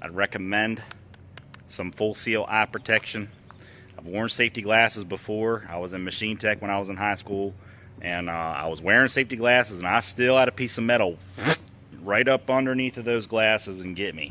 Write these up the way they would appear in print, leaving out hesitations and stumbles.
I'd recommend some Full Seal eye protection. I've worn safety glasses before. I was in machine tech when I was in high school, and I was wearing safety glasses, and I still had a piece of metal right up underneath of those glasses and get me.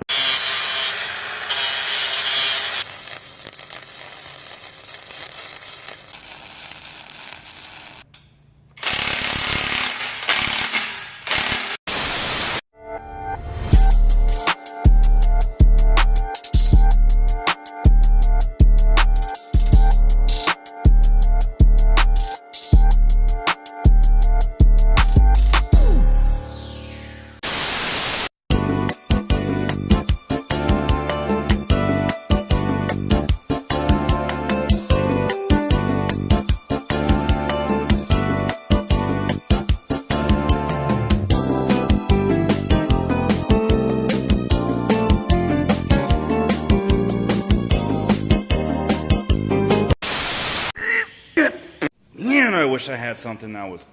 Man, I wish I had something that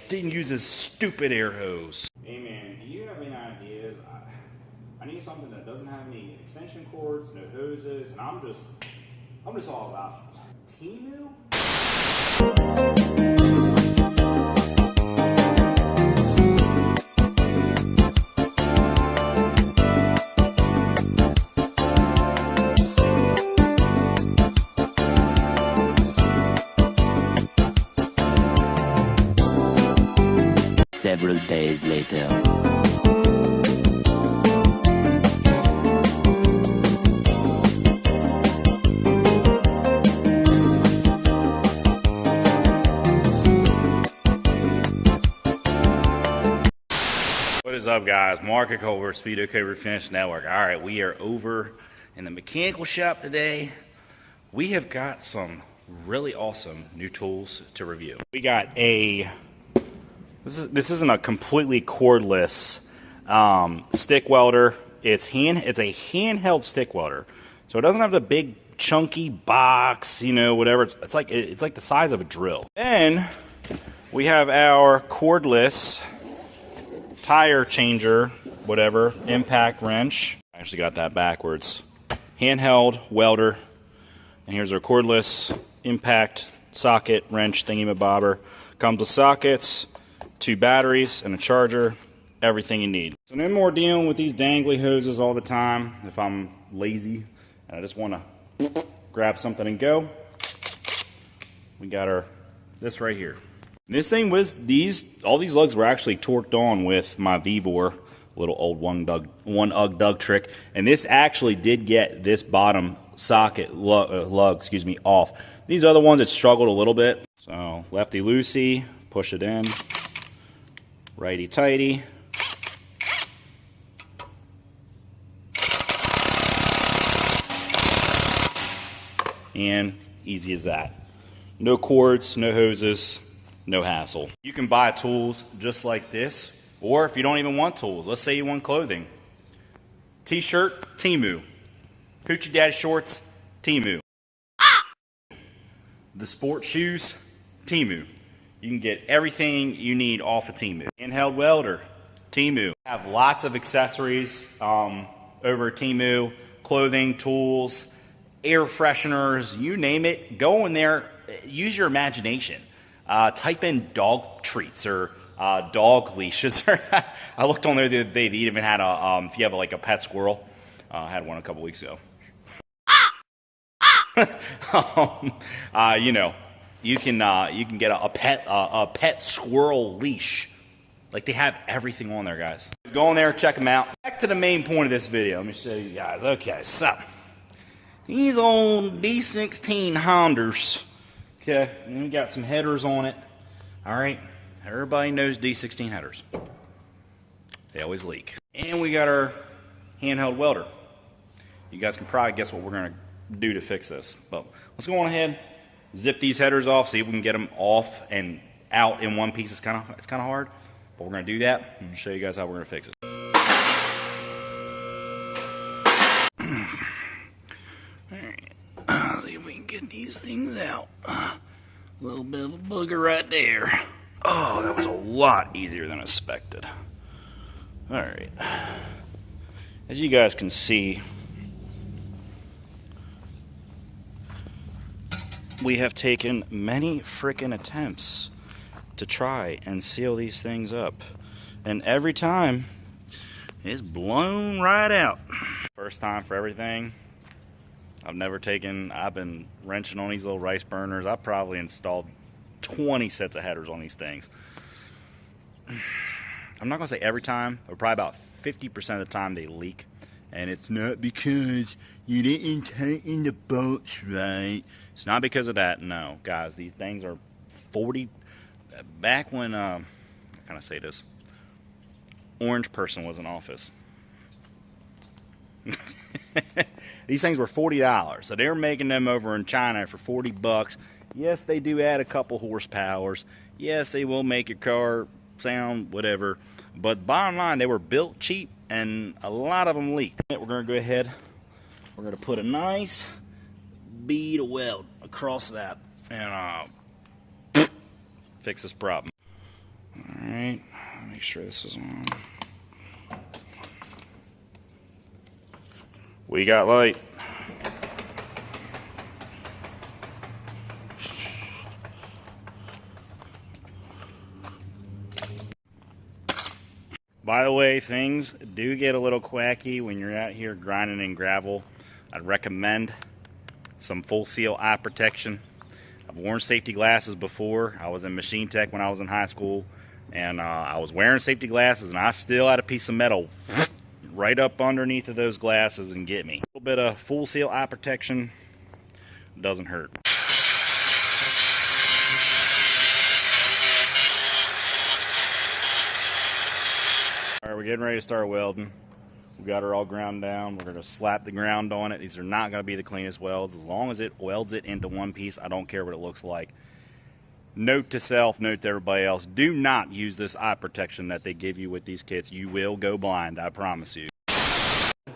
didn't use this stupid air hose. Hey man, do you have any ideas? I need something that doesn't have any extension cords, no hoses, and I'm just all about Temu. Several days later. What is up, guys? Mark over at Speed OK Refinish Network. All right, we are over in the mechanical shop today. We have got some really awesome new tools to review. We got this isn't a completely cordless stick welder. It's a handheld stick welder, so it doesn't have the big chunky box, you know, whatever. It's like the size of a drill. Then we have our cordless tire changer, whatever, impact wrench. I actually got that backwards. Handheld welder, and here's our cordless impact socket wrench thingy-mabobber. Comes with sockets, 2 batteries, and a charger, everything you need. So no more dealing with these dangly hoses all the time if I'm lazy and I just want to grab something and go. We got this right here. And this thing was all these lugs were actually torqued on with my Vevor, little old one Ugg Dug trick, and this actually did get this bottom socket lug, off. These other ones, it struggled a little bit. So lefty loosey, push it in. Righty tighty. And easy as that. No cords, no hoses, no hassle. You can buy tools just like this, or if you don't even want tools, let's say you want clothing. T-shirt, Temu. Hoochie Daddy shorts, Temu. The sports shoes, Temu. You can get everything you need off of Temu. Handheld welder, Temu. Have lots of accessories over at Temu. Clothing, tools, air fresheners, you name it. Go in there, use your imagination. Type in dog treats or dog leashes. I looked on there the other day, they even had if you have like a pet squirrel. I had one a couple weeks ago. You know, you can get a pet squirrel leash. Like, they have everything on there, guys. Go on there, check them out. Back to the main point of this video. Let me show you guys. Okay, so these old D16 Hondas. Okay, and we got some headers on it. All right, everybody knows D16 headers. They always leak. And we got our handheld welder. You guys can probably guess what we're gonna do to fix this. But let's go on ahead, zip these headers off, see if we can get them off and out in one piece. It's kind of hard, but we're gonna do that and show you guys how we're gonna fix it. Alright, see if we can get these things out. A little bit of a booger right there. Oh, that was a lot easier than expected. Alright. As you guys can see, we have taken many frickin' attempts to try and seal these things up, and every time it's blown right out. First time for everything. I've been wrenching on these little rice burners. I probably installed 20 sets of headers on these things. I'm not gonna say every time, but probably about 50% of the time they leak. And it's not because you didn't tighten the bolts right. It's not because of that, no. Guys, these things are 40, back when, how can I say this? Orange person was in office. These things were $40, so they were making them over in China for 40 bucks. Yes, they do add a couple horsepowers. Yes, they will make your car sound whatever, but bottom line, they were built cheap and a lot of them leaked. We're going to go ahead, we're going to put a nice bead of weld across that and fix this problem. All right, make sure this is on. We got light. By the way, things do get a little quacky when you're out here grinding in gravel. I'd recommend some full seal eye protection. I've worn safety glasses before. I was in machine tech when I was in high school, and I was wearing safety glasses, and I still had a piece of metal right up underneath of those glasses and get me. A little bit of full seal eye protection doesn't hurt. All right, we're getting ready to start welding. We got her all ground down. We're going to slap the ground on it. These are not going to be the cleanest welds. As long as it welds it into one piece, I don't care what it looks like. Note to self, note to everybody else, do not use this eye protection that they give you with these kits. You will go blind, I promise you.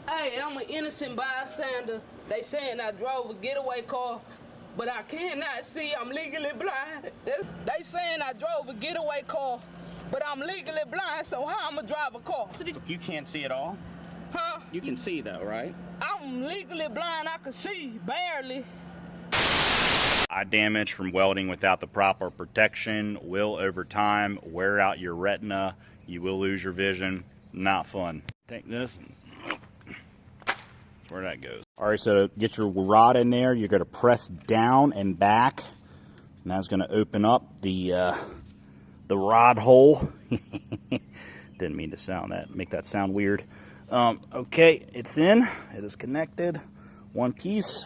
Hey, I'm an innocent bystander. They saying I drove a getaway car, but I cannot see. I'm legally blind. They saying I drove a getaway car, but I'm legally blind, so how I'm gonna drive a car? You can't see at all? Huh? You can see though, right? I'm legally blind. I can see, barely. Eye damage from welding without the proper protection will, over time, wear out your retina. You will lose your vision. Not fun. Take this. That's where that goes. All right, so to get your rod in there, you're going to press down and back, and that's going to open up the rod hole. Didn't mean to make that sound weird. Okay, it's in. It is connected. One piece.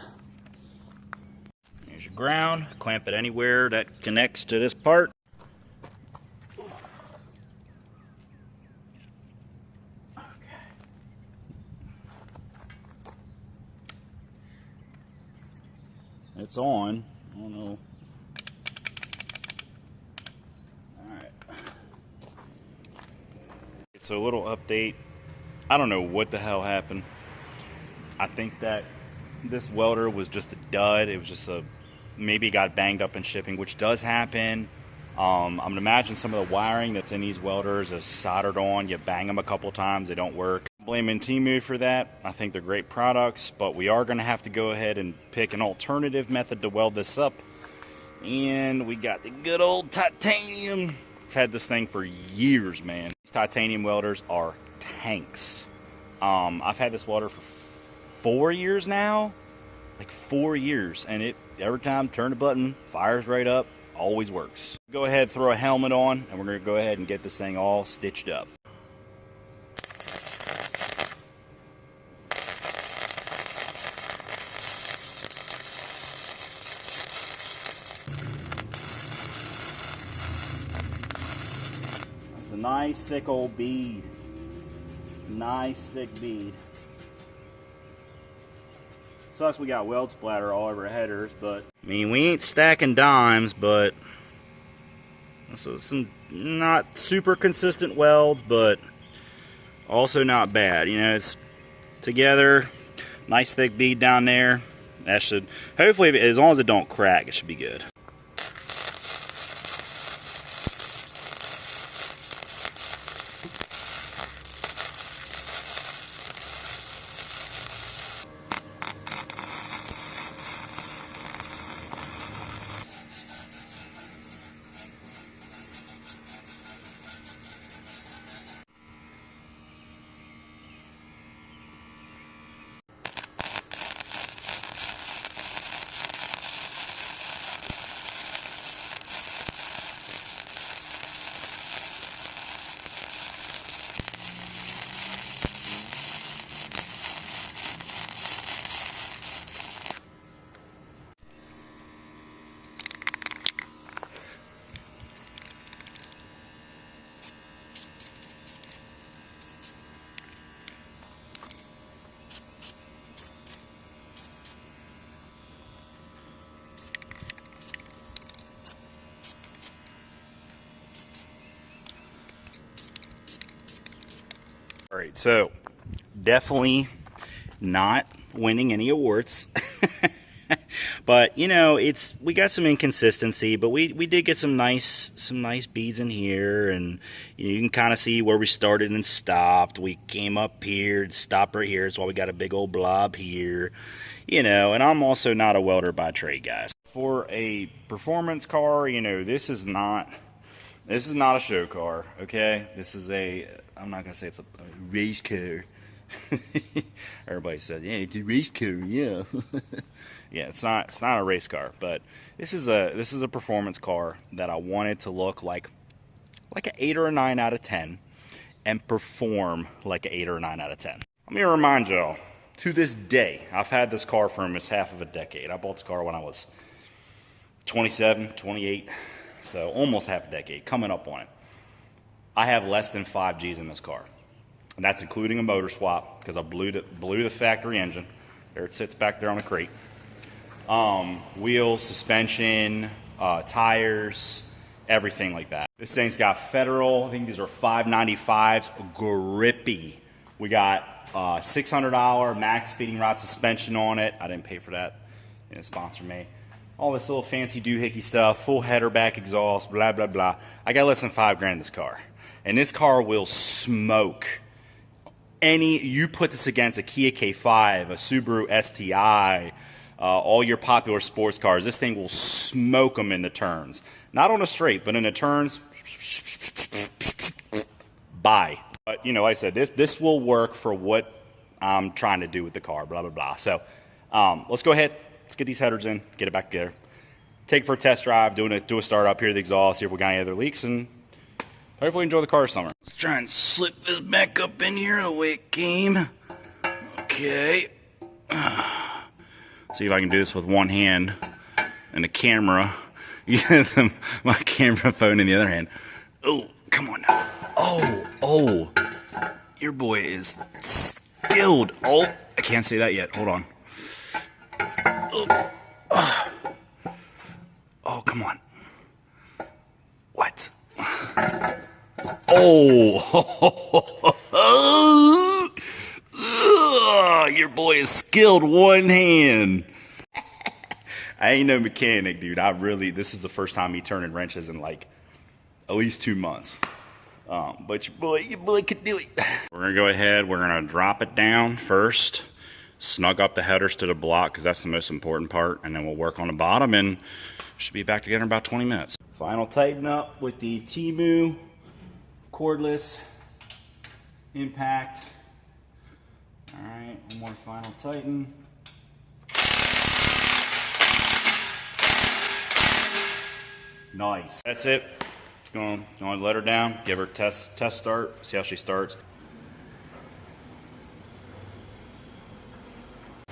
Here's your ground. Clamp it anywhere that connects to this part. Okay. It's on. I don't know. Alright. So a little update. I don't know what the hell happened. I think that this welder was just a dud. It was just maybe it got banged up in shipping, which does happen. I'm gonna imagine some of the wiring that's in these welders is soldered on. You bang them a couple times, they don't work. Blaming Temu for that. I think they're great products, but we are gonna have to go ahead and pick an alternative method to weld this up. And we got the good old titanium. I've had this thing for years, man. These titanium welders are tanks. I've had this welder for 4 years now, like 4 years, and every time turn the button, fires right up, always works. Go ahead, throw a helmet on, and we're gonna go ahead and get this thing all stitched up. That's a nice thick old bead. Nice thick bead. Sucks we got weld splatter all over headers, but I mean, we ain't stacking dimes, but so some not super consistent welds, but also not bad. You know, it's together. Nice thick bead down there. That should, hopefully, as long as it don't crack, it should be good. All right, so definitely not winning any awards. But you know, we got some inconsistency, but we did get some nice beads in here, and you can kind of see where we started and stopped. We came up here, stopped right here. That's why we got a big old blob here, you know. And I'm also not a welder by trade, guys. For a performance car, you know, this is not a show car, okay? This is I'm not gonna say it's a race car. Everybody said, yeah, it's a race car, yeah. Yeah, it's not a race car, but this is a performance car that I wanted to look like an 8 or a 9 out of 10 and perform like an 8 or a 9 out of 10. Let me remind y'all, to this day, I've had this car for almost half of a decade. I bought this car when I was 27, 28, so almost half a decade, coming up on it. I have less than 5 G's in this car, and that's including a motor swap because I blew the factory engine. There it sits back there on the crate. Wheels, suspension, tires, everything like that. This thing's got Federal, I think these are 595s, grippy. We got $600 max speeding rod suspension on it. I didn't pay for that. They didn't sponsor me. All this little fancy doohickey stuff, full header back exhaust, blah, blah, blah. I got less than $5 grand this car. And this car will smoke you put this against a Kia K5, a Subaru STI, all your popular sports cars, this thing will smoke them in the turns. Not on a straight, but in the turns, bye. But, you know, like I said, this will work for what I'm trying to do with the car, blah, blah, blah. So let's go ahead. Let's get these headers in, get it back together. Take it for a test drive, do a start up here of the exhaust, see if we got any other leaks, and hopefully enjoy the car this summer. Let's try and slip this back up in here the way it came. Okay. See if I can do this with one hand and the camera. My camera phone in the other hand. Oh, come on now. Oh. Your boy is skilled. Oh, I can't say that yet. Hold on. Oh, come on. What? Oh, your boy is skilled one hand. I ain't no mechanic, dude. This is the first time me turning wrenches in like at least 2 months. But your boy could do it. We're gonna go ahead, we're gonna drop it down first, snug up the headers to the block because that's the most important part, and then we'll work on the bottom and should be back together in about 20 minutes. Final tighten up with the Temu cordless impact. All right, one more final tighten. Nice. That's it. Just going to let her down, give her a test start, see how she starts.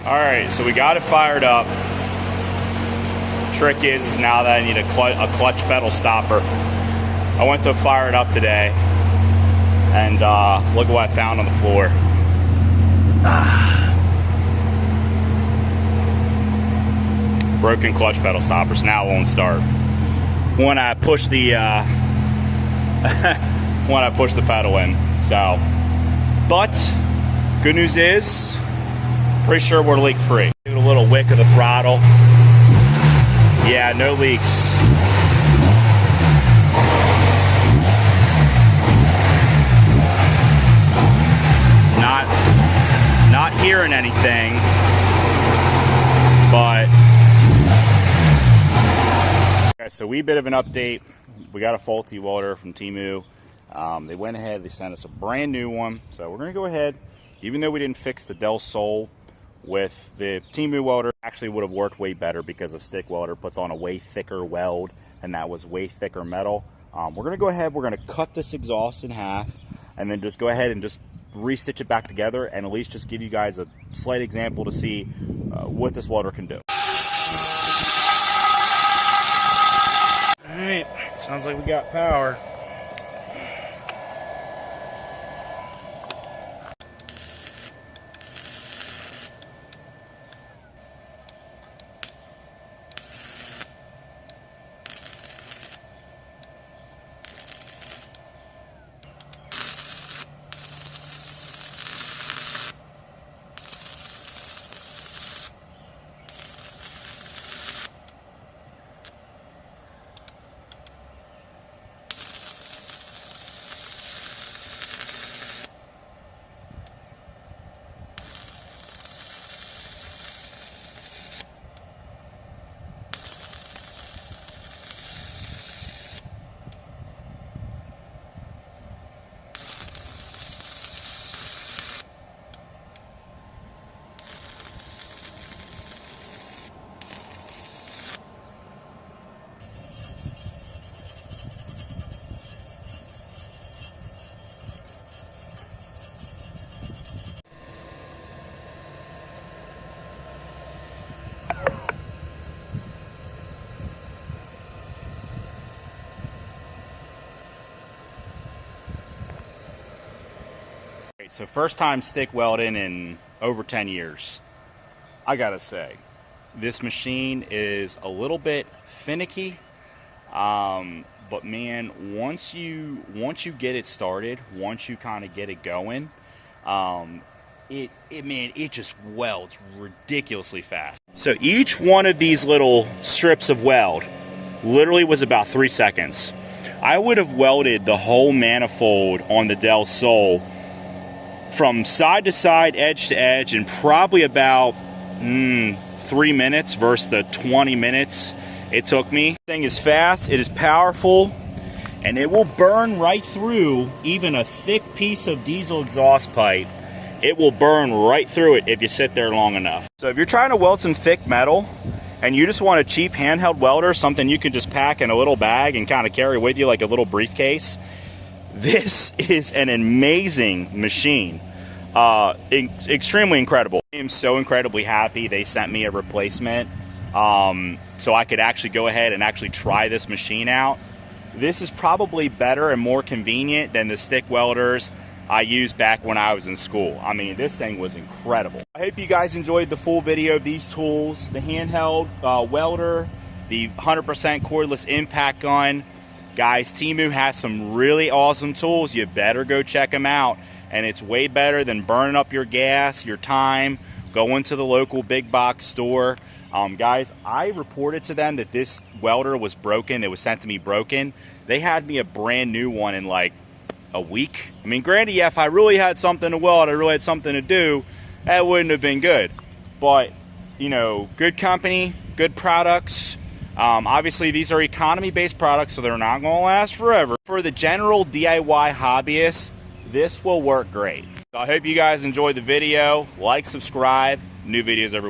All right, so we got it fired up. Trick is now that I need a clutch pedal stopper. I went to fire it up today, and look at what I found on the floor. Broken clutch pedal stoppers. Now it won't start when I push the pedal in. So, but good news is, pretty sure we're leak free. Give it a little wick of the throttle. Yeah, no leaks. Not hearing anything, but okay, so wee bit of an update. We got a faulty welder from Temu. They went ahead, they sent us a brand new one. So we're gonna go ahead, even though we didn't fix the Del Sol with the Temu welder, actually would have worked way better because a stick welder puts on a way thicker weld, and that was way thicker metal. We're gonna go ahead, we're gonna cut this exhaust in half, and then just go ahead and just restitch it back together, and at least just give you guys a slight example to see what this welder can do. All right, sounds like we got power. So first time stick welding in over 10 years. I gotta say, this machine is a little bit finicky, but man, once you get it started, once you kind of get it going, it just welds ridiculously fast. So each one of these little strips of weld literally was about 3 seconds. I would have welded the whole manifold on the Del Sol from side to side, edge to edge, in probably about 3 minutes versus the 20 minutes it took me. This thing is fast, it is powerful, and it will burn right through even a thick piece of diesel exhaust pipe. It will burn right through it if you sit there long enough. So if you're trying to weld some thick metal and you just want a cheap handheld welder, something you can just pack in a little bag and kind of carry with you like a little briefcase, this is an amazing machine. Extremely incredible. I am so incredibly happy they sent me a replacement so I could actually go ahead and actually try this machine out. This is probably better and more convenient than the stick welders I used back when I was in school. I mean, this thing was incredible. I hope you guys enjoyed the full video of these tools, the handheld welder, the 100% cordless impact gun. Guys, Temu has some really awesome tools. You better go check them out. And it's way better than burning up your gas, your time, going to the local big box store. Guys, I reported to them that this welder was broken. It was sent to me broken. They had me a brand new one in like a week. I mean, granted, yeah, if I really had something to weld, I really had something to do, that wouldn't have been good. But, you know, good company, good products. Obviously, these are economy-based products, so they're not going to last forever. For the general DIY hobbyist, this will work great. So I hope you guys enjoyed the video. Like, subscribe. New videos every week.